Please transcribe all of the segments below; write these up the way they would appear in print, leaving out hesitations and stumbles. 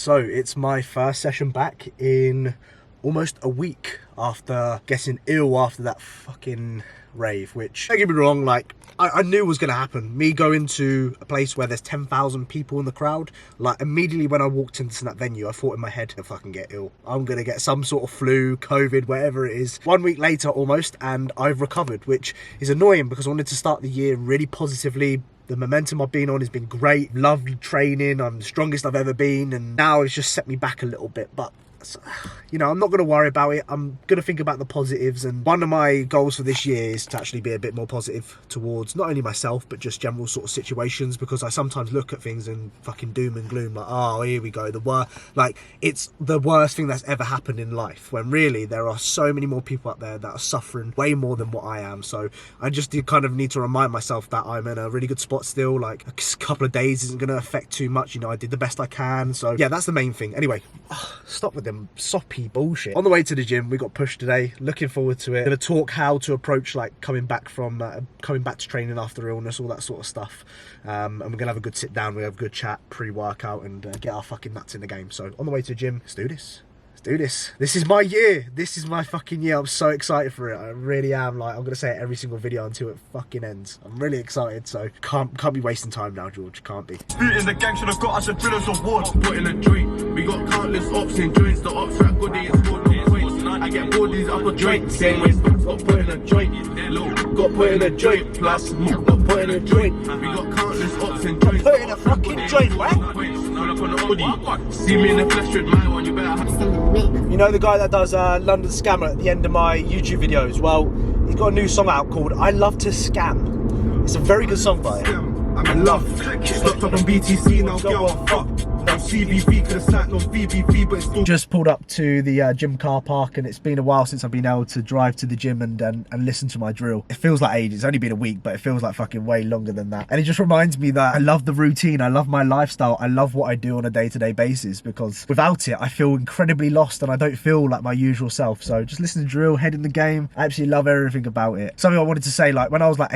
So it's my first session back in almost a week after getting ill after that fucking rave, which, don't get me wrong, like, I knew was going to happen. Me going to a place where there's 10,000 people in the crowd, like, immediately when I walked into that venue, I thought in my head, I'll fucking get ill. I'm going to get some sort of flu, COVID, whatever it is. 1 week later, almost, and I've recovered, which is annoying because I wanted to start the year really positively. The momentum I've been on has been great. Lovely training. I'm the strongest I've ever been. And now it's just set me back a little bit. But, you know, I'm not going to worry about it. I'm going to think about the positives. And one of my goals for this year is to actually be a bit more positive towards not only myself, but just general sort of situations. Because I sometimes look at things and fucking doom and gloom. Like, oh, here we go. Like, it's the worst thing that's ever happened in life. When really, there are so many more people out there that are suffering way more than what I am. So I just kind of need to remind myself that I'm in a really good spot still. Like, a couple of days isn't going to affect too much. You know, I did the best I can. So yeah, that's the main thing. Anyway, stop with them soppy bullshit. On the way to the gym, we got pushed today. Looking forward to it. Gonna talk how to approach like coming back to training after illness, all that sort of stuff. And we're gonna have a good sit down. We have a good chat pre-workout and get our fucking nuts in the game. So on the way to the gym, let's do this. Do this. This is my year. This is my fucking year. I'm so excited for it. I really am. Like, I'm gonna say it every single video until it fucking ends. I'm really excited. So can't be wasting time now, George. Can't be. In the gang should have got us a drillers award. Put in a joint. We got countless ops in joints. The ops rap good days. I get bored these upper joints. Same way. Got put in a joint. Got put in a joint. Plus got put in a joint. We got countless ops in joints. Put in a fucking joint, right? See me in the flesh with my one. You better have. You know the guy that does London Scammer at the end of my YouTube videos? Well, he's got a new song out called I Love to Scam. It's a very good song by him. I'm in love. Stopped up on BTC, now go on fuck. No CVV, could have sat no VVV, but it's still. Just pulled up to the gym car park, and it's been a while since I've been able to drive to the gym and listen to my drill. It feels like ages. It's only been a week, but it feels like fucking way longer than that. And it just reminds me that I love the routine. I love my lifestyle. I love what I do on a day-to-day basis, because without it, I feel incredibly lost and I don't feel like my usual self. So just listen to drill, head in the game. I absolutely love everything about it. Something I wanted to say, like when I was like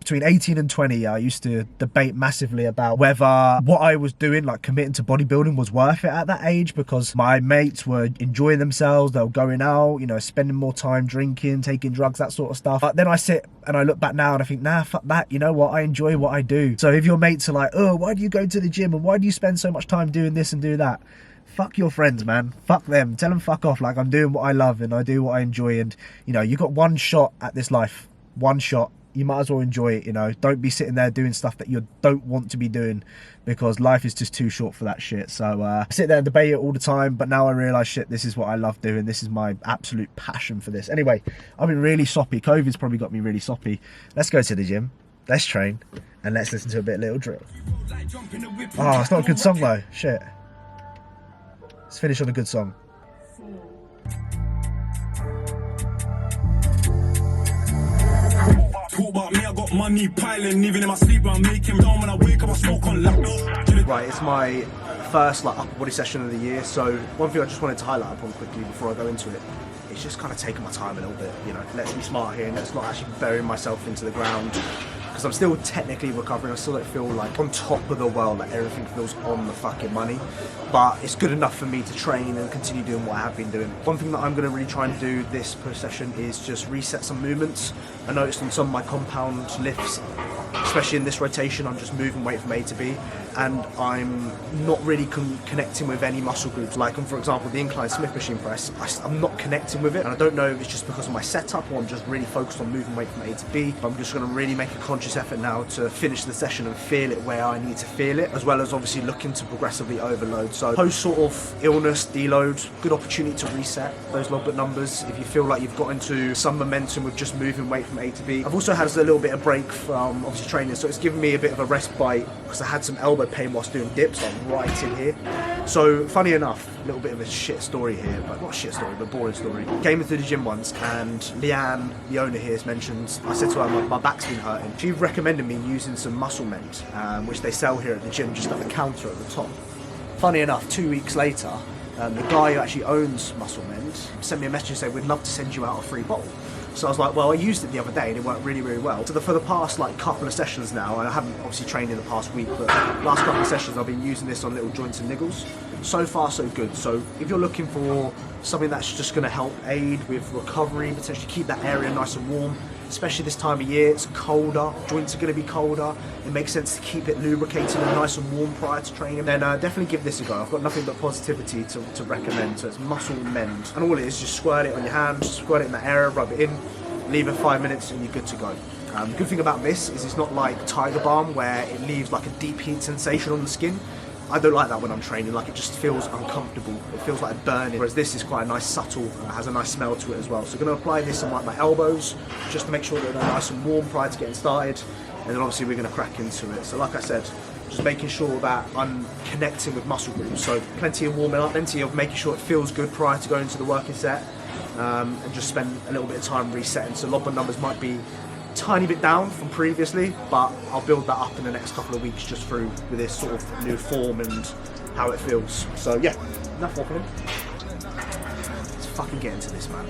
between 18 and 20, I used to debate massively about whether what I was doing, like committing to bodybuilding, was worth it at that age, because my mates were enjoying themselves, they were going out, you know, spending more time drinking, taking drugs, that sort of stuff. But then I sit and I look back now and I think, nah, fuck that, you know what, I enjoy what I do. So if your mates are like, oh, why do you go to the gym and why do you spend so much time doing this and do that? Fuck your friends, man. Fuck them. Tell them fuck off. Like, I'm doing what I love and I do what I enjoy, and you know, you got one shot at this life. One shot. You might as well enjoy it, you know. Don't be sitting there doing stuff that you don't want to be doing, because life is just too short for that shit. So I sit there and debate it all the time, but now I realise, shit, this is what I love doing. This is my absolute passion for this. Anyway, I've been really soppy. COVID's probably got me really soppy. Let's go to the gym. Let's train. And let's listen to a bit of little drill. Oh, it's not a good song though. Shit. Let's finish on a good song. Talk about me, I got money piling, even in my sleep, I'm making down when I wake up, I smoke on Right, it's my first like upper body session of the year, so one thing I just wanted to highlight upon quickly before I go into it is just kind of taking my time a little bit, you know. Let's be smart here and let's not actually bury myself into the ground, because I'm still technically recovering. I still don't feel like on top of the world, like everything feels on the fucking money, but it's good enough for me to train and continue doing what I have been doing. One thing that I'm going to really try and do this per session is just reset some movements. I noticed on some of my compound lifts, especially in this rotation, I'm just moving weight from A to B, and I'm not really connecting with any muscle groups. Like, for example, the incline Smith machine press, I'm not connecting with it, and I don't know if it's just because of my setup or I'm just really focused on moving weight from A to B. But I'm just going to really make a conscious effort now to finish the session and feel it where I need to feel it, as well as obviously looking to progressively overload. So post sort of illness, deload, good opportunity to reset those logbook numbers if you feel like you've got into some momentum with just moving weight from A to B. I've also had a little bit of break from obviously training, so it's given me a bit of a respite, because I had some elbow pain whilst doing dips, like right in here. So funny enough, a little bit of a shit story here, but not a shit story, but boring story. Came into the gym once, and Leanne, the owner here, has mentioned, I said to her, my back's been hurting. She recommended me using some Muscle Mend, which they sell here at the gym, just at the counter at the top. Funny enough, 2 weeks later, the guy who actually owns Muscle Mend sent me a message saying, we'd love to send you out a free bottle. So I was like, well, I used it the other day and it worked really, really well. So for the past like couple of sessions now, I haven't obviously trained in the past week, but last couple of sessions I've been using this on little joints and niggles. so far so good. So if you're looking for something that's just going to help aid with recovery, potentially keep that area nice and warm, especially this time of year, it's colder, joints are going to be colder, it makes sense to keep it lubricated and nice and warm prior to training, then definitely give this a go. I've got nothing but positivity to recommend. So it's Muscle Mend, and all it is, just squirt it on your hands, squirt it in that area, rub it in, leave it 5 minutes and you're good to go. The good thing about this is it's not like Tiger Balm where it leaves like a deep heat sensation on the skin. I don't like that when I'm training, like it just feels uncomfortable. It feels like burning, whereas this is quite a nice subtle, has a nice smell to it as well. So I'm going to apply this on like my elbows, just to make sure that they're nice and warm prior to getting started. And then obviously we're going to crack into it. So like I said, just making sure that I'm connecting with muscle groups. So plenty of warming up, plenty of making sure it feels good prior to going to the working set. And just spend a little bit of time resetting. So lob numbers might be tiny bit down from previously, but I'll build that up in the next couple of weeks just through with this sort of new form and how it feels. So yeah, enough waffling. Let's fucking get into this, man.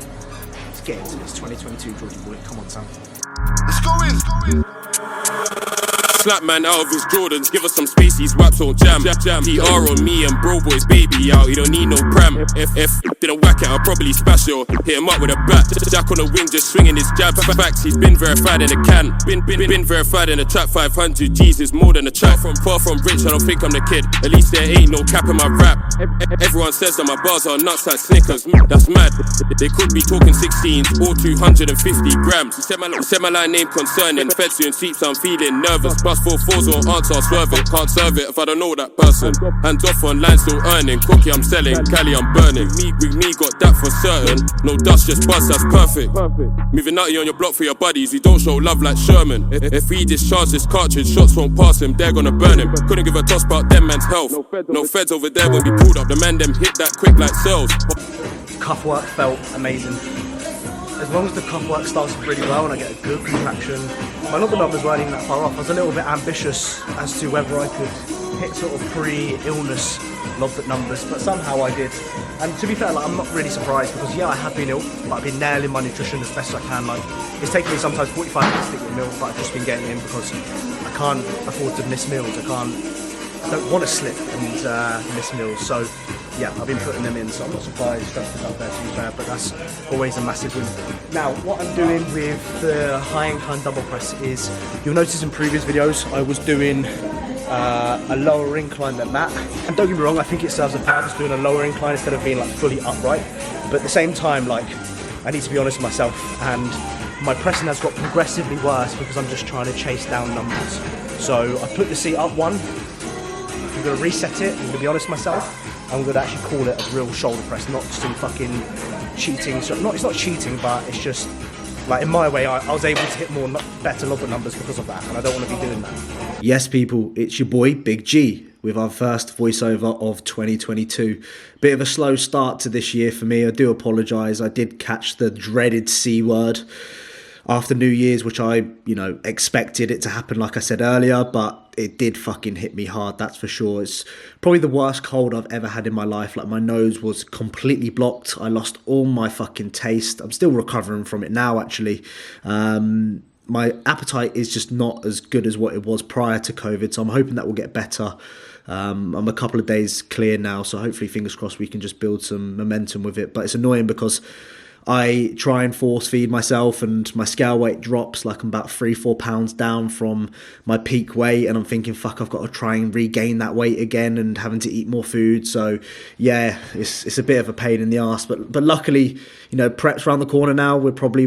Let's get into this 2022 Georgie boy. Come on, Sam. Let's go in. Slap man out of his Jordans, give us some species, waps on jam. PR on me and bro boy's baby out, he don't need no pram. If didn't whack it, I'll probably smash it or hit him up with a bat. Jack on the wing, just swinging his jab. Facts, he's been verified in the can. Been verified in the trap. 500 G's is more than a chat. Far from rich, I don't think I'm the kid. At least there ain't no cap in my rap. Everyone says that my bars are nuts like Snickers. That's mad. They could be talking 16s or 250 grams. He said my line name concerning. Fed soon sleeps, I'm feeling nervous. Plus 4-4s won't answer, swerve it. Can't serve it if I don't know that person. Hands off on line, still earning. Cookie I'm selling, Cali I'm burning. With me got that for certain. No dust, just buzz, that's perfect. Moving nutty on your block for your buddies. We don't show love like Sherman. If we discharge this cartridge, shots won't pass him, they're gonna burn him. Couldn't give a toss about them man's health. No feds over there when we pulled up. The man them hit that quick like cells. Cuff work felt amazing. As long as the cuff work starts really well and I get a good contraction, my lob numbers weren't even that far off. I was a little bit ambitious as to whether I could hit sort of pre-illness lob numbers, but somehow I did. And to be fair, like, I'm not really surprised because yeah, I have been ill, but I've been nailing my nutrition as best as I can. Like, it's taken me sometimes 45 minutes to get a meal, but I've just been getting in because I can't afford to miss meals. I don't want to slip and miss meals. So yeah, I've been putting them in, so I'm not surprised strength is up there to be fair, but that's always a massive win. Now, what I'm doing with the high incline double press is, you'll notice in previous videos, I was doing a lower incline than that. And don't get me wrong, I think it serves a purpose doing a lower incline instead of being like fully upright. But at the same time, like, I need to be honest with myself, and my pressing has got progressively worse because I'm just trying to chase down numbers. So I put the seat up one, I'm going to reset it, I'm going to be honest with myself. I'm going to actually call it a real shoulder press, not some fucking cheating. So it's not cheating, but it's just, like, in my way, I was able to hit better lobber numbers because of that, and I don't want to be doing that. Yes, people, it's your boy, Big G, with our first voiceover of 2022. Bit of a slow start to this year for me. I do apologise. I did catch the dreaded C word after New Year's, which I, expected it to happen, like I said earlier, but it did fucking hit me hard, that's for sure. It's probably the worst cold I've ever had in my life. Like, my nose was completely blocked. I lost all my fucking taste. I'm still recovering from it now, actually. My appetite is just not as good as what it was prior to COVID, so I'm hoping that will get better. I'm a couple of days clear now, so hopefully, fingers crossed, we can just build some momentum with it. But it's annoying because I try and force feed myself and my scale weight drops, like I'm about 3-4 pounds down from my peak weight, and I'm thinking, fuck, I've got to try and regain that weight again and having to eat more food. So yeah, it's a bit of a pain in the arse, but luckily, prep's around the corner now. We're probably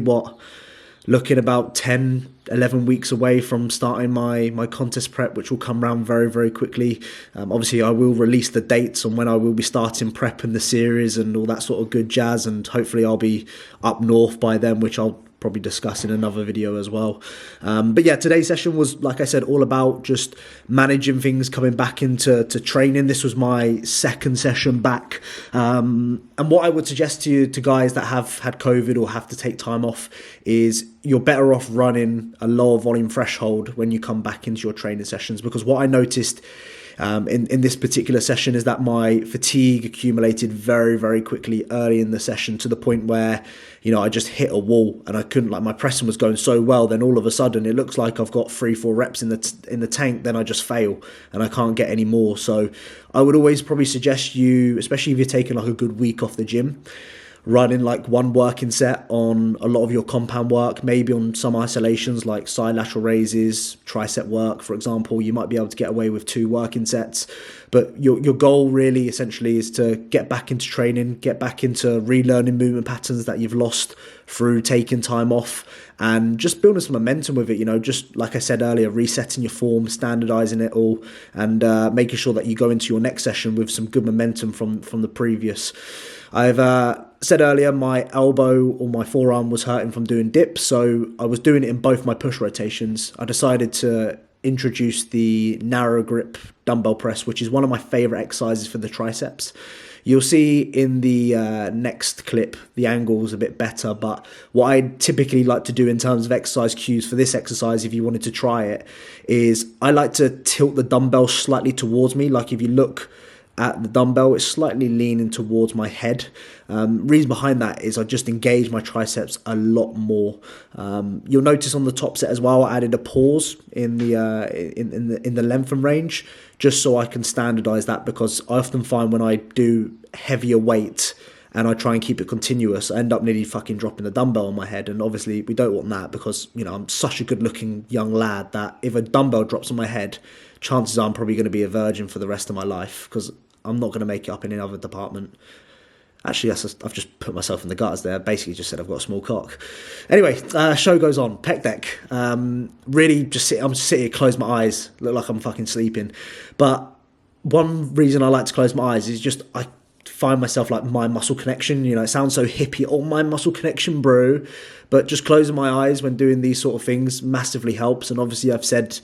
looking about 10-11 weeks away from starting my contest prep, which will come around very, very quickly. Obviously, I will release the dates on when I will be starting prep and the series and all that sort of good jazz, and hopefully I'll be up north by then, which I'll probably discuss in another video as well. But yeah, today's session was, like I said, all about just managing things, coming back into training. This was my second session back. And what I would suggest to guys that have had COVID or have to take time off is you're better off running a lower volume threshold when you come back into your training sessions, because what I noticed in this particular session is that my fatigue accumulated very, very quickly early in the session, to the point where, you know, I just hit a wall and I couldn't, like, my pressing was going so well, then all of a sudden it looks like I've got 3-4 reps in the tank, then I just fail and I can't get any more. So I would always probably suggest you, especially if you're taking like a good week off the gym, running like one working set on a lot of your compound work, maybe on some isolations like side lateral raises, tricep work, for example. You might be able to get away with 2 working sets, but your goal really essentially is to get back into training, get back into relearning movement patterns that you've lost through taking time off, and just building some momentum with it, you know, just like I said earlier, resetting your form, standardizing it all, and making sure that you go into your next session with some good momentum from the previous. I've said earlier, my elbow or my forearm was hurting from doing dips, so I was doing it in both my push rotations. I decided to introduce the narrow grip dumbbell press, which is one of my favorite exercises for the triceps. You'll see in the next clip, the angle's a bit better, but what I typically like to do in terms of exercise cues for this exercise, if you wanted to try it, is I like to tilt the dumbbell slightly towards me. Like if you look at the dumbbell, it's slightly leaning towards my head. Reason behind that is I just engage my triceps a lot more. You'll notice on the top set as well, I added a pause in the lengthen range, just so I can standardize that, because I often find when I do heavier weight and I try and keep it continuous, I end up nearly fucking dropping the dumbbell on my head. And obviously we don't want that, because, you know, I'm such a good looking young lad that if a dumbbell drops on my head, chances are I'm probably going to be a virgin for the rest of my life, because I'm not going to make it up in any other department. Actually, I've just put myself in the gutters there. Basically just said I've got a small cock. Anyway, show goes on. Pec deck. Really just I'm sitting here, close my eyes, look like I'm fucking sleeping. But one reason I like to close my eyes is just I find myself like mind muscle connection. You know, it sounds so hippie, oh, mind muscle connection, bro. But just closing my eyes when doing these sort of things massively helps. And obviously I've said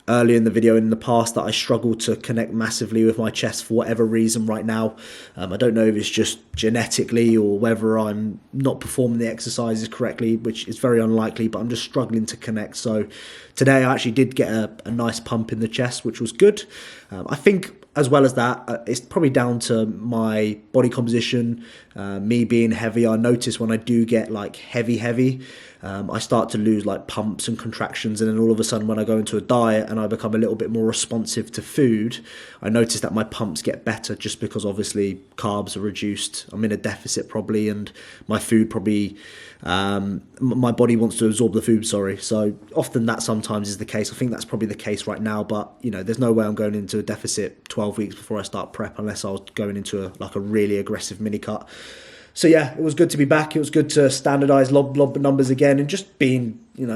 earlier in the video in the past that I struggle to connect massively with my chest for whatever reason right now. I don't know if it's just genetically or whether I'm not performing the exercises correctly, which is very unlikely, but I'm just struggling to connect. So today I actually did get a nice pump in the chest, which was good. I think as well as that, it's probably down to my body composition, me being heavy. I notice when I do get like heavy, I start to lose like pumps and contractions, and then all of a sudden when I go into a diet and I become a little bit more responsive to food, I notice that my pumps get better, just because obviously carbs are reduced. I'm in a deficit probably, and my food probably, my body wants to absorb the food, so often that sometimes is the case. I think that's probably the case right now, but you know, there's no way I'm going into a deficit 12 weeks before I start prep, unless I was going into a really aggressive mini cut. So yeah, it was good to be back. It was good to standardize lob numbers again, and just being in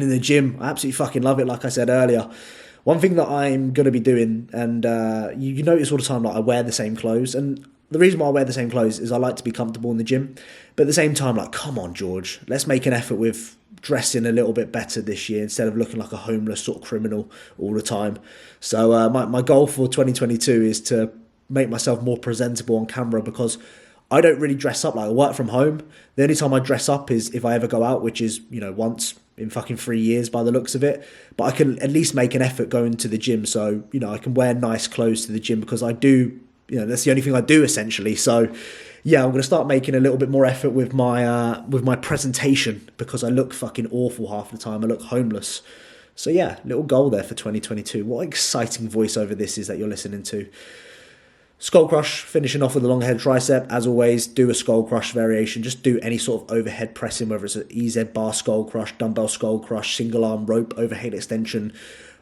the gym. I absolutely fucking love it. Like I said earlier, one thing that I'm going to be doing, and you notice all the time, like I wear the same clothes, and the reason why I wear the same clothes is I like to be comfortable in the gym, but at the same time, like, come on, George, let's make an effort with dressing a little bit better this year instead of looking like a homeless sort of criminal all the time. So my goal for 2022 is to make myself more presentable on camera, because I don't really dress up. Like, I work from home. The only time I dress up is if I ever go out, which is, you know, once in fucking 3 years by the looks of it. But I can at least make an effort going to the gym, so, you know, I can wear nice clothes to the gym, because I do, you know, that's the only thing I do essentially. So yeah, I'm going to start making a little bit more effort with my presentation, because I look fucking awful half the time. I look homeless. So yeah, little goal there for 2022. What exciting voiceover this is that you're listening to. Skull crush, finishing off with a long head tricep. As always, do a skull crush variation. Just do any sort of overhead pressing, whether it's an EZ bar skull crush, dumbbell skull crush, single arm rope overhead extension,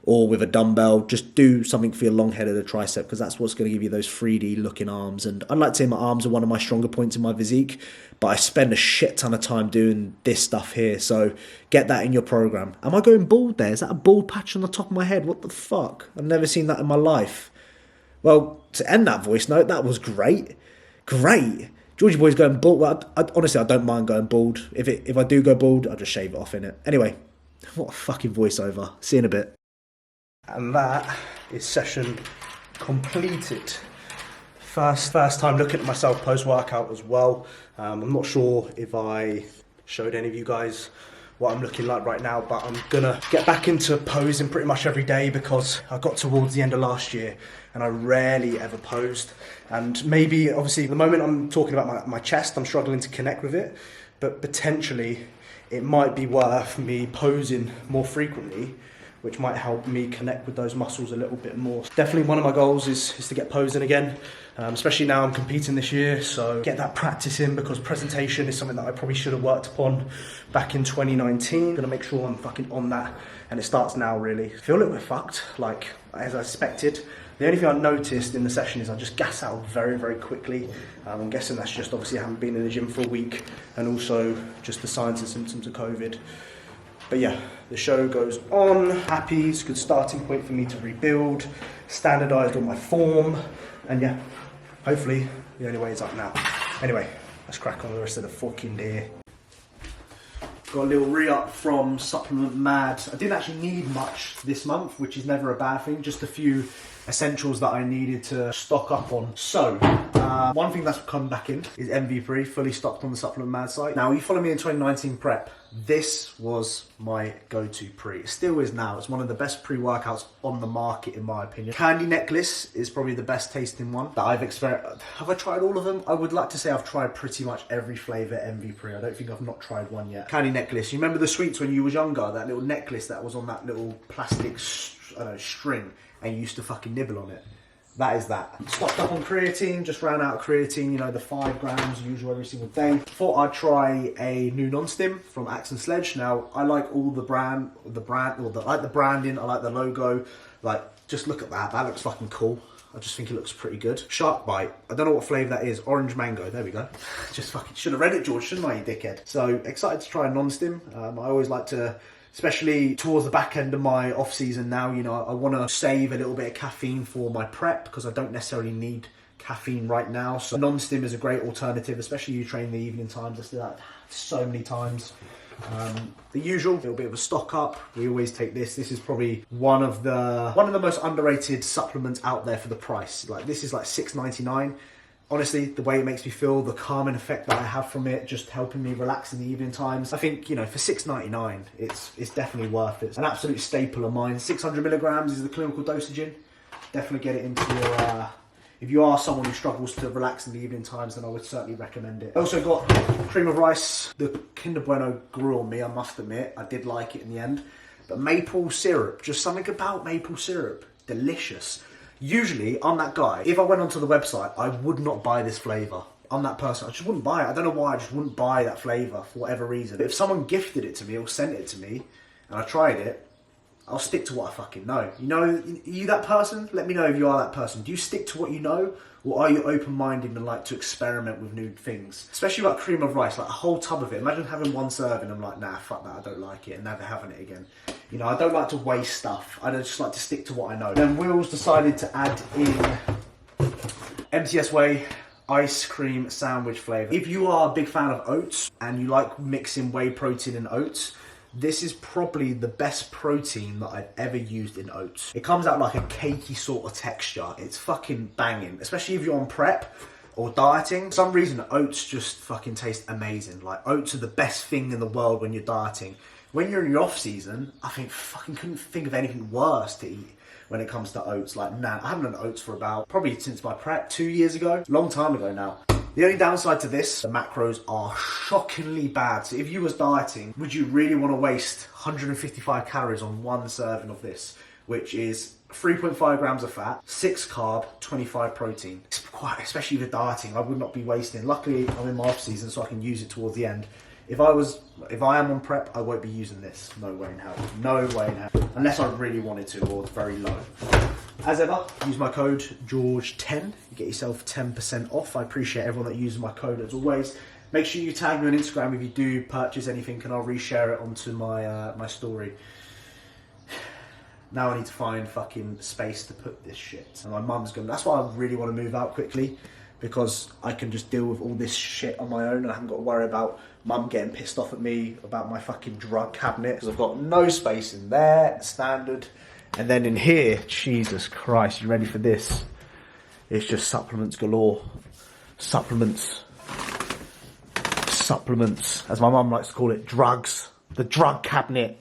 or with a dumbbell. Just do something for your long head of the tricep, because that's what's going to give you those 3D looking arms. And I'd like to say my arms are one of my stronger points in my physique, but I spend a shit ton of time doing this stuff here. So get that in your program. Am I going bald there? Is that a bald patch on the top of my head? What the fuck? I've never seen that in my life. Well, to end that voice note, that was great. Great. Georgie Boy's going bald. Well, honestly, I don't mind going bald. If I do go bald, I'll just shave it off, innit? Anyway, what a fucking voiceover. See you in a bit. And that is session completed. First time looking at myself post-workout as well. I'm not sure if I showed any of you guys what I'm looking like right now, but I'm gonna get back into posing pretty much every day because I got towards the end of last year and I rarely ever posed. And maybe, obviously, the moment I'm talking about my chest, I'm struggling to connect with it, but potentially it might be worth me posing more frequently, which might help me connect with those muscles a little bit more. Definitely one of my goals is to get posing again, especially now I'm competing this year, so get that practice in because presentation is something that I probably should have worked upon back in 2019. Gonna make sure I'm fucking on that, and it starts now really. I feel a little bit fucked, like as I expected. The only thing I noticed in the session is I just gas out very, very quickly. I'm guessing that's just obviously I haven't been in the gym for a week and also just the signs and symptoms of COVID. But yeah, the show goes on. Happy, it's a good starting point for me to rebuild, standardised on my form, and yeah, hopefully the only way is up now. Anyway, let's crack on the rest of the fucking day. Got a little re-up from Supplement Mad. I didn't actually need much this month, which is never a bad thing, just a few essentials that I needed to stock up on. So, one thing that's come back in is MVP, fully stocked on the Supplement Mad site. Now, you follow me in 2019 prep, this was my go-to pre. It still is now. It's one of the best pre-workouts on the market, in my opinion. Candy Necklace is probably the best tasting one that I've experienced. Have I tried all of them? I would like to say I've tried pretty much every flavour MVP. I don't think I've not tried one yet. Candy Necklace. You remember the sweets when you was younger? That little necklace that was on that little plastic string and you used to fucking nibble on it. That is that. Stocked up on creatine, just ran out of creatine, you know, the 5 grams usual every single day. Thought I'd try a new non-stim from Axe and Sledge. Now, I like all the I like the branding, I like the logo. Like, just look at that, that looks fucking cool. I just think it looks pretty good. Shark Bite, I don't know what flavour that is. Orange mango, there we go. Just fucking, should have read it, George, shouldn't I, you dickhead? So, excited to try a non-stim. I always like to, especially towards the back end of my off season now, you know, I want to save a little bit of caffeine for my prep because I don't necessarily need caffeine right now. So non-stim is a great alternative, especially you train the evening times. I do that so many times. The usual, a little bit of a stock up. We always take this. This is probably one of the most underrated supplements out there for the price. Like, this is like $6.99. Honestly, the way it makes me feel, the calming effect that I have from it, just helping me relax in the evening times. I think, you know, for $6.99, it's definitely worth it. It's an absolute staple of mine. 600 milligrams is the clinical dosage in. Definitely get it into your, if you are someone who struggles to relax in the evening times, then I would certainly recommend it. I also got cream of rice. The Kinder Bueno grew on me, I must admit. I did like it in the end. But maple syrup, just something about maple syrup. Delicious. Usually, I'm that guy. If I went onto the website, I would not buy this flavour. I'm that person. I just wouldn't buy it. I don't know why. I just wouldn't buy that flavour for whatever reason. But if someone gifted it to me or sent it to me, and I tried it, I'll stick to what I fucking know. You know, are you that person? Let me know if you are that person. Do you stick to what you know? Or are you open-minded and like to experiment with new things? Especially like cream of rice, like a whole tub of it. Imagine having one serving, I'm like, nah, fuck that, I don't like it, and never having it again. You know, I don't like to waste stuff. I just like to stick to what I know. Then Will's decided to add in MTS Whey ice cream sandwich flavour. If you are a big fan of oats and you like mixing whey protein and oats, this is probably the best protein that I've ever used in oats. It comes out like a cakey sort of texture. It's fucking banging, especially if you're on prep or dieting. For some reason, oats just fucking taste amazing. Like, oats are the best thing in the world when you're dieting. When you're in your off season, I think fucking couldn't think of anything worse to eat when it comes to oats. Like, nah, I haven't done oats for about, probably since my prep, 2 years ago. Long time ago now. The only downside to this, the macros are shockingly bad. So if you was dieting, would you really want to waste 155 calories on one serving of this, which is 3.5 grams of fat, 6 carb, 25 protein. It's quite, especially with dieting, I would not be wasting. Luckily, I'm in my off season, so I can use it towards the end. If I am on prep, I won't be using this. No way in hell. No way in hell. Unless I really wanted to, or it's very low. As ever, use my code George10. You get yourself 10% off. I appreciate everyone that uses my code as always. Make sure you tag me on Instagram if you do purchase anything, and I'll reshare it onto my my story. Now I need to find fucking space to put this shit. And my mum's going. That's why I really want to move out quickly, because I can just deal with all this shit on my own, and I haven't got to worry about mum getting pissed off at me about my fucking drug cabinet, because I've got no space in there, standard. And then in here, Jesus Christ, you ready for this? It's just supplements galore. Supplements. Supplements. As my mum likes to call it, drugs. The drug cabinet.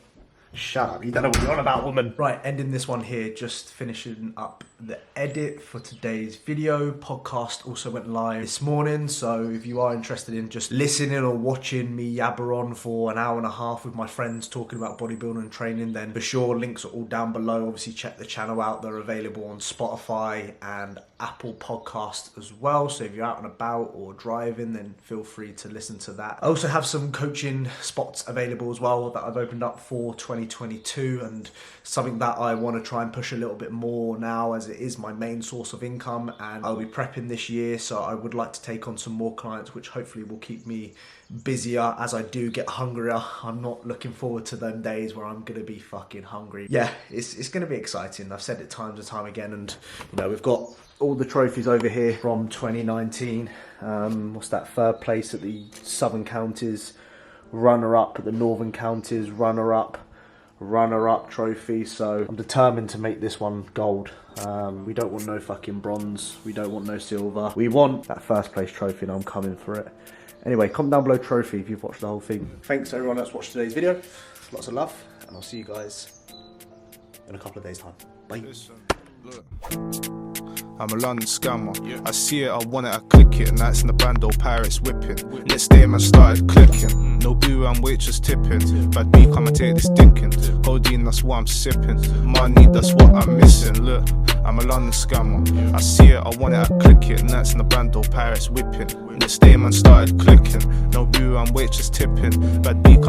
Shut up, you don't know what you're on about, woman. Right, ending this one here, just finishing up the edit for today's video. Podcast also went live this morning, so if you are interested in just listening or watching me yabber on for an hour and a half with my friends talking about bodybuilding and training, then for sure, links are all down below. Obviously, check the channel out. They're available on Spotify and Apple Podcasts as well, so if you're out and about or driving, then feel free to listen to that. I also have some coaching spots available as well that I've opened up for 2022, and something that I want to try and push a little bit more now, as it is my main source of income, and I'll be prepping this year, so I would like to take on some more clients, which hopefully will keep me busier as I do get hungrier. I'm not looking forward to them days where I'm gonna be fucking hungry. Yeah, it's gonna be exciting. I've said it times and time again, and you know, we've got all the trophies over here from 2019. What's that? Third place at the Southern Counties, runner-up at the Northern Counties, runner-up trophy. So I'm determined to make this one gold. We don't want no fucking bronze. We don't want no silver. We want that first place trophy, and I'm coming for it. Anyway, comment down below trophy if you've watched the whole thing. Thanks everyone that's watched today's video. Lots of love, and I'll see you guys in a couple of days' time. Bye. Listen, look. I'm a London scammer. I see it, I want it, I click it. Nights in the bando, pirates whipping. Next day, man started clicking. No boo, I'm waitress tipping. Bad B, come and take this dinking. Codeine, that's what I'm sipping. Money, that's what I'm missing. Look, I'm a London scammer. I see it, I want it, I click it. Nights in the bando, pirates whipping. Next day, man started clicking. No boo, I'm waitress tipping. Bad B, come